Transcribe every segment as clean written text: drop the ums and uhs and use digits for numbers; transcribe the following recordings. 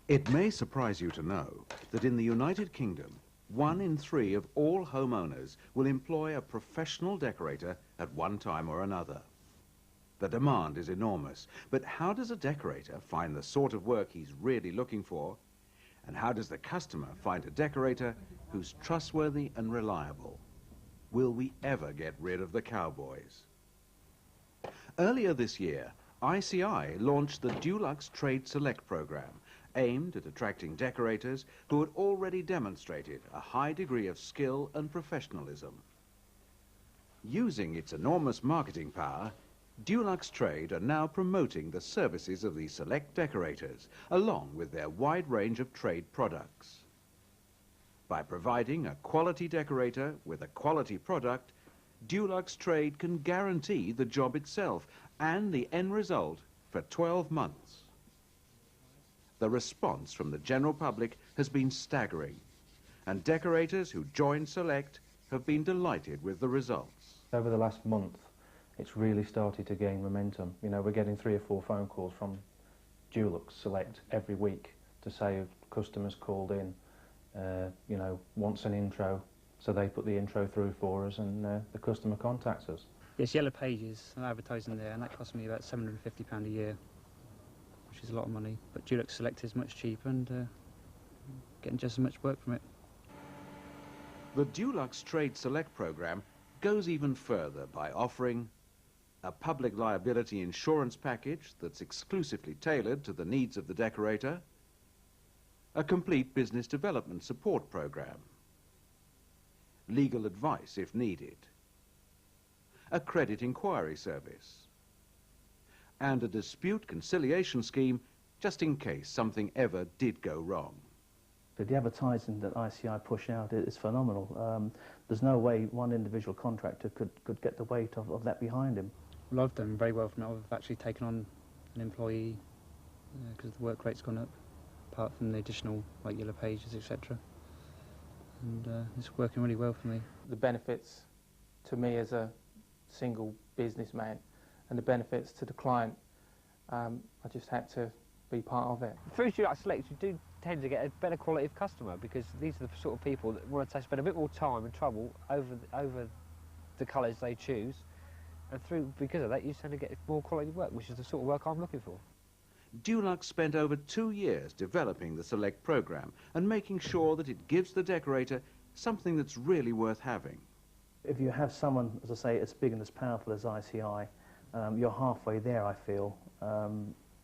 It may surprise you to know that in the United Kingdom, 1 in 3 of all homeowners will employ a professional decorator at one time or another. The demand is enormous, but how does a decorator find the sort of work he's really looking for? And how does the customer find a decorator who's trustworthy and reliable? Will we ever get rid of the cowboys? Earlier this year, ICI launched the Dulux Trade Select program, aimed at attracting decorators who had already demonstrated a high degree of skill and professionalism. Using its enormous marketing power, Dulux Trade are now promoting the services of the select decorators, along with their wide range of trade products. By providing a quality decorator with a quality product, Dulux Trade can guarantee the job itself and the end result for 12 months. The response from the general public has been staggering, and decorators who join Select have been delighted with the results. Over the last month, it's really started to gain momentum. You know, we're getting 3 or 4 phone calls from Dulux Select every week to say customers called in, you know, wants an intro, so they put the intro through for us and the customer contacts us. Yes, Yellow Pages, I'm advertising there, and that cost me about £750 a year, which is a lot of money. But Dulux Select is much cheaper and getting just as much work from it. The Dulux Trade Select program goes even further by offering a public liability insurance package that's exclusively tailored to the needs of the decorator, a complete business development support program, legal advice if needed, a credit inquiry service, and a dispute conciliation scheme just in case something ever did go wrong. The advertising that ICI push out is phenomenal. There's no way one individual contractor could get the weight of that behind him. Well, I've done very well from it. I've actually taken on an employee because the work rate's gone up, apart from the additional like Yellow Pages, etc. And it's working really well for me. The benefits to me as a single businessman and the benefits to the client, I just had to be part of it. Through Dulux Select, you do tend to get a better quality of customer because these are the sort of people that want to spend a bit more time and trouble over the colours they choose, and because of that you tend to get more quality work, which is the sort of work I'm looking for. Dulux spent over 2 years developing the Select program and making sure that it gives the decorator something that's really worth having. If you have someone, as I say, as big and as powerful as ICI, you're halfway there, I feel.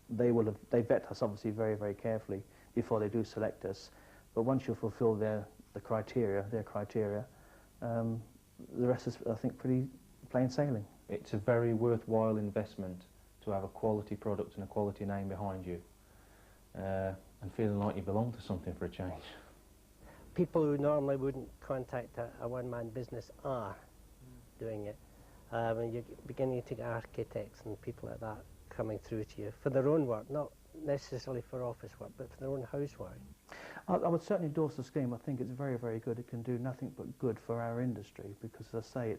They vet us obviously very, very carefully before they do select us. But once you fulfill their criteria, the rest is, I think, pretty plain sailing. It's a very worthwhile investment to have a quality product and a quality name behind you, and feeling like you belong to something for a change. People who normally wouldn't contact a one-man business are doing it. And you're beginning to get architects and people like that coming through to you for their own work, not necessarily for office work, but for their own housework. I would certainly endorse the scheme. I think it's very, very good. It can do nothing but good for our industry because, as I say,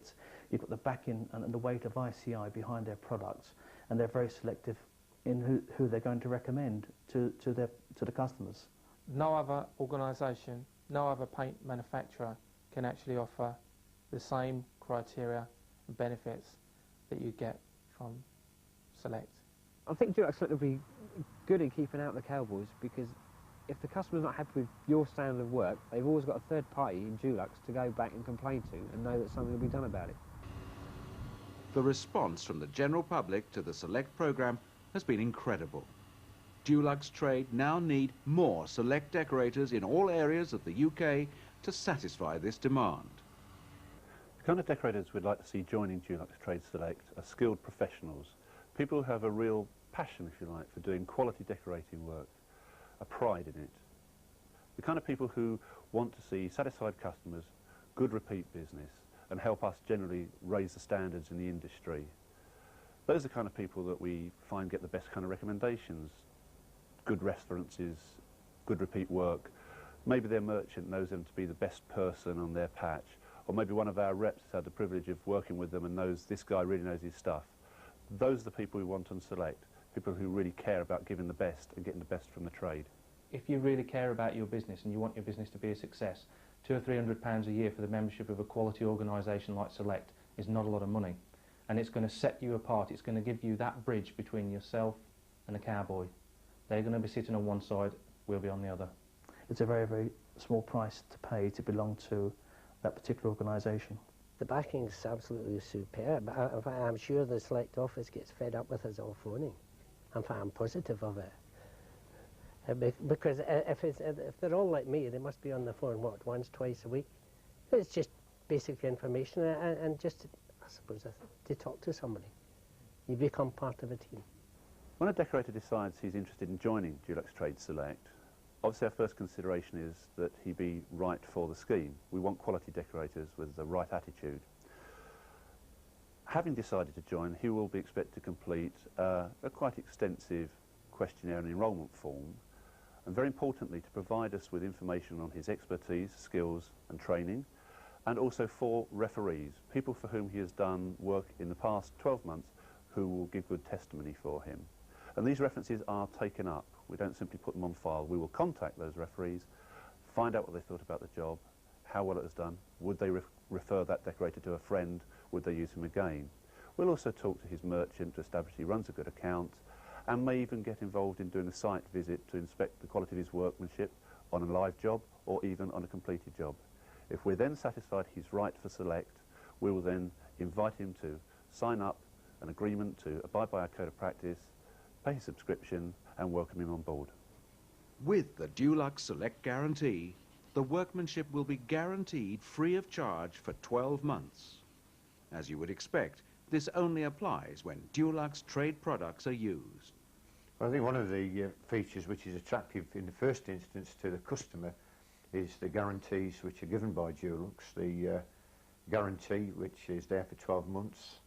you've got the backing and the weight of ICI behind their products, and they're very selective in who they're going to recommend to the customers. No other organisation, no other paint manufacturer can actually offer the same criteria and benefits that you get from Select. I think Dulux Select will be good in keeping out the cowboys because if the customer's not happy with your standard of work, they've always got a third party in Dulux to go back and complain to and know that something will be done about it. The response from the general public to the Select program has been incredible. Dulux Trade now need more Select decorators in all areas of the UK to satisfy this demand. The kind of decorators we'd like to see joining Dulux Trade Select are skilled professionals, people who have a real passion, if you like, for doing quality decorating work, a pride in it. The kind of people who want to see satisfied customers, good repeat business, and help us generally raise the standards in the industry. Those are the kind of people that we find get the best kind of recommendations. Good references, good repeat work. Maybe their merchant knows them to be the best person on their patch, or maybe one of our reps has had the privilege of working with them and knows this guy really knows his stuff. Those are the people we want on Select, people who really care about giving the best and getting the best from the trade. if you really care about your business and you want your business to be a success, £200 or £300 a year for the membership of a quality organisation like Select is not a lot of money. And it's going to set you apart. It's going to give you that bridge between yourself and a cowboy. They're going to be sitting on one side, we'll be on the other. It's a very, very small price to pay to belong to that particular organisation. The backing is absolutely superb. In fact, I'm sure the Select office gets fed up with us all phoning. In fact, I'm positive of it. Because if they're all like me, they must be on the phone, what, once, twice a week? It's just basic information and just, I suppose, to talk to somebody. You become part of a team. When a decorator decides he's interested in joining Dulux Trade Select, obviously our first consideration is that he be right for the scheme. We want quality decorators with the right attitude. Having decided to join, he will be expected to complete a quite extensive questionnaire and enrolment form, and very importantly to provide us with information on his expertise, skills and training, and also 4 referees, people for whom he has done work in the past 12 months who will give good testimony for him. And these references are taken up. We don't simply put them on file. We will contact those referees, find out what they thought about the job, how well it was done, would they refer that decorator to a friend, would they use him again. We'll also talk to his merchant to establish he runs a good account, and may even get involved in doing a site visit to inspect the quality of his workmanship on a live job or even on a completed job. If we're then satisfied he's right for Select, we will then invite him to sign up an agreement to abide by our code of practice, pay his subscription and welcome him on board. With the Dulux Select guarantee, the workmanship will be guaranteed free of charge for 12 months. As you would expect, this only applies when Dulux trade products are used. Well, I think one of the features which is attractive in the first instance to the customer is the guarantees which are given by Dulux. The guarantee which is there for 12 months.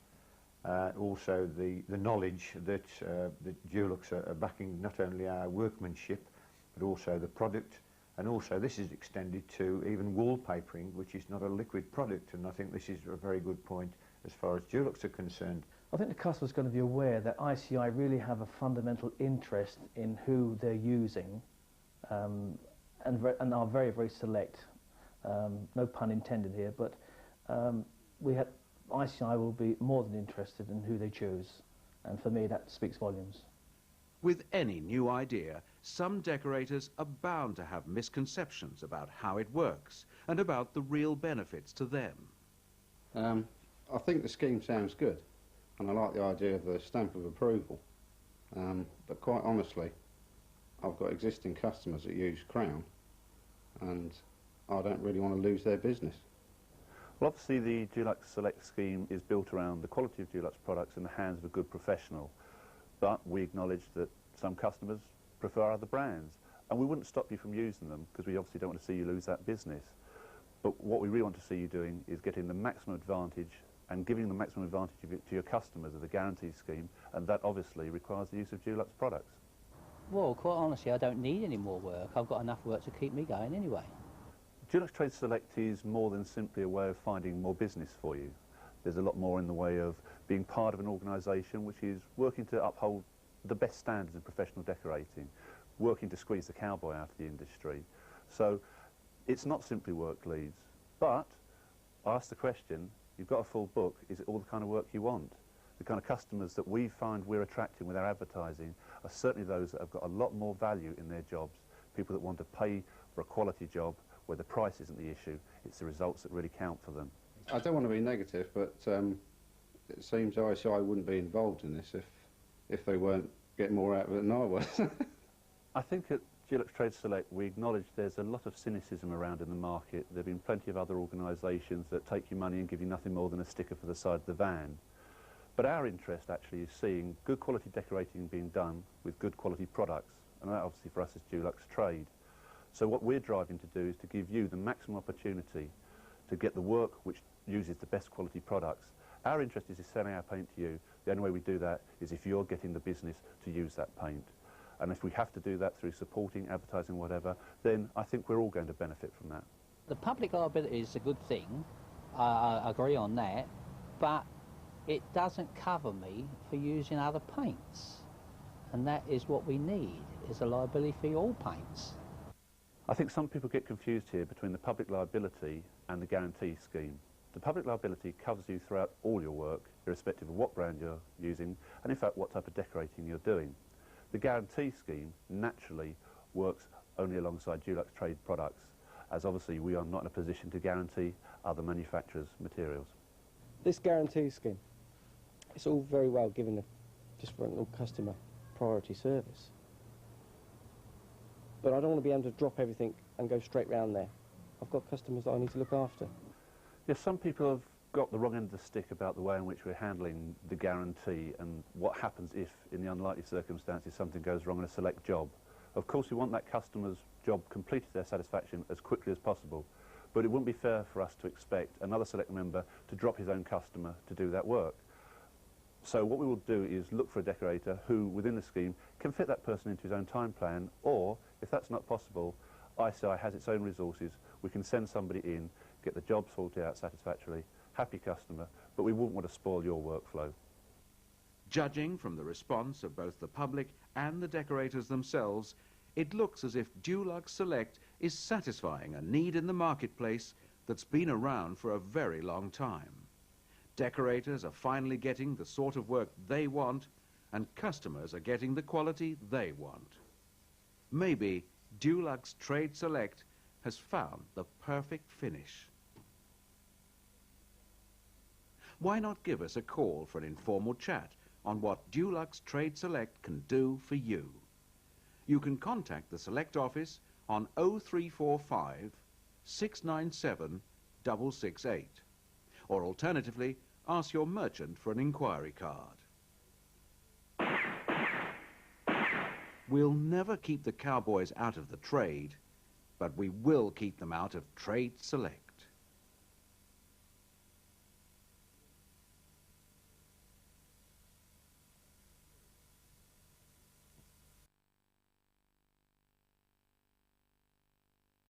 Also the knowledge that Dulux are backing not only our workmanship but also the product, and also this is extended to even wallpapering, which is not a liquid product, and I think this is a very good point as far as Dulux are concerned. I think the customer's going to be aware that ICI really have a fundamental interest in who they're using and are very, very select. No pun intended here, but ICI will be more than interested in who they choose, and for me that speaks volumes. With any new idea, some decorators are bound to have misconceptions about how it works and about the real benefits to them. I think the scheme sounds good, and I like the idea of the stamp of approval, but quite honestly, I've got existing customers that use Crown, and I don't really want to lose their business. Well, obviously the Dulux Select scheme is built around the quality of Dulux products in the hands of a good professional, but we acknowledge that some customers prefer other brands, and we wouldn't stop you from using them because we obviously don't want to see you lose that business. But what we really want to see you doing is getting the maximum advantage and giving the maximum advantage of it to your customers of the guarantee scheme, and that obviously requires the use of Dulux products. Well, quite honestly, I don't need any more work. I've got enough work to keep me going anyway. Dulux Trade Select is more than simply a way of finding more business for you. There's a lot more in the way of being part of an organisation which is working to uphold the best standards in professional decorating, working to squeeze the cowboy out of the industry. So it's not simply work leads, but I ask the question, you've got a full book, is it all the kind of work you want? The kind of customers that we find we're attracting with our advertising are certainly those that have got a lot more value in their jobs, people that want to pay for a quality job where the price isn't the issue, it's the results that really count for them. I don't want to be negative, but it seems ICI wouldn't be involved in this if they weren't getting more out of it than I was. I think at Dulux Trade Select we acknowledge there's a lot of cynicism around in the market. There have been plenty of other organisations that take your money and give you nothing more than a sticker for the side of the van. But our interest actually is seeing good quality decorating being done with good quality products, and that obviously for us is Dulux Trade. So what we're driving to do is to give you the maximum opportunity to get the work which uses the best quality products. Our interest is in selling our paint to you. The only way we do that is if you're getting the business to use that paint. And if we have to do that through supporting, advertising, whatever, then I think we're all going to benefit from that. The public liability is a good thing, I agree on that, but it doesn't cover me for using other paints. and that is what we need, is a liability for all paints. I think some people get confused here between the public liability and the guarantee scheme. The public liability covers you throughout all your work, irrespective of what brand you're using, and in fact what type of decorating you're doing. The guarantee scheme naturally works only alongside Dulux trade products, as obviously we are not in a position to guarantee other manufacturers' materials. This guarantee scheme, it's all very well giving a disgruntled customer priority service, but I don't want to be able to drop everything and go straight round there. I've got customers that I need to look after. Yes, some people have got the wrong end of the stick about the way in which we're handling the guarantee and what happens if, in the unlikely circumstances, something goes wrong in a select job. Of course, we want that customer's job completed to their satisfaction as quickly as possible, but it wouldn't be fair for us to expect another select member to drop his own customer to do that work. So what we will do is look for a decorator who, within the scheme, can fit that person into his own time plan, or, if that's not possible, ICI has its own resources. We can send somebody in, get the job sorted out satisfactorily, happy customer, but we wouldn't want to spoil your workflow. Judging from the response of both the public and the decorators themselves, it looks as if Dulux Select is satisfying a need in the marketplace that's been around for a very long time. Decorators are finally getting the sort of work they want, and customers are getting the quality they want. Maybe Dulux Trade Select has found the perfect finish. Why not give us a call for an informal chat on what Dulux Trade Select can do for you? You can contact the Select office on 0345 697 668, or alternatively ask your merchant for an inquiry card. We'll never keep the cowboys out of the trade, but we will keep them out of Trade Select.